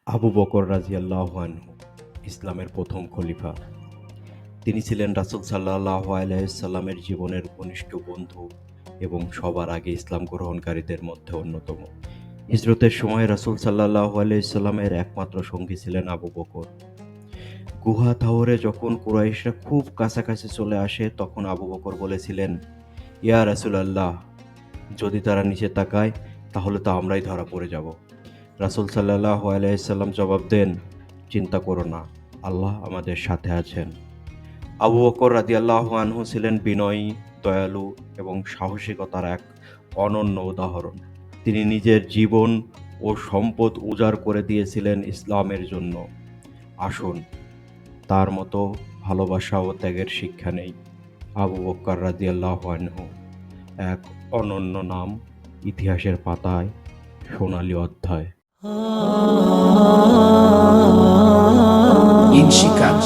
আবু বকর রাদিয়াল্লাহু আনহু ইসলামের প্রথম খলিফা। তিনি ছিলেন রাসূল সাল্লাল্লাহু আলাইহি সাল্লামের জীবনের ঘনিষ্ঠ বন্ধু এবং সবার আগে ইসলাম গ্রহণকারীদের মধ্যে অন্যতম। হিজরতের সময় রাসূল সাল্লাল্লাহু আলাইহি সাল্লামের একমাত্র সঙ্গী ছিলেন আবু বকর। গুহা থাওরে যখন কুরাইশরা খুব কাছাকাছি চলে আসে তখন আবু বকর বলেছিলেন, ইয়া রাসূলাল্লাহ, যদি তারা নিচে তাকায় তাহলে তো আমরাই ধরা পড়ে যাব। রাসূল সাল্লাল্লাহু আলাইহি সাল্লাম জবাব দেন, চিন্তা করো না, আল্লাহ আমাদের সাথে আছেন। আবু বকর রাদিয়াল্লাহু আনহু ছিলেন বিনয়ী, দয়ালু এবং সাহসিকতার এক অনন্য উদাহরণ। তিনি নিজের জীবন ও সম্পদ উজাড় করে দিয়েছিলেন ইসলামের জন্য। আসুন, তার মতো ভালোবাসা ও ত্যাগের শিক্ষা নেই। আবু বকর রাদিয়াল্লাহু আনহু এক অনন্য নাম, ইতিহাসের পাতায় সোনালী অধ্যায়। ইনশিকার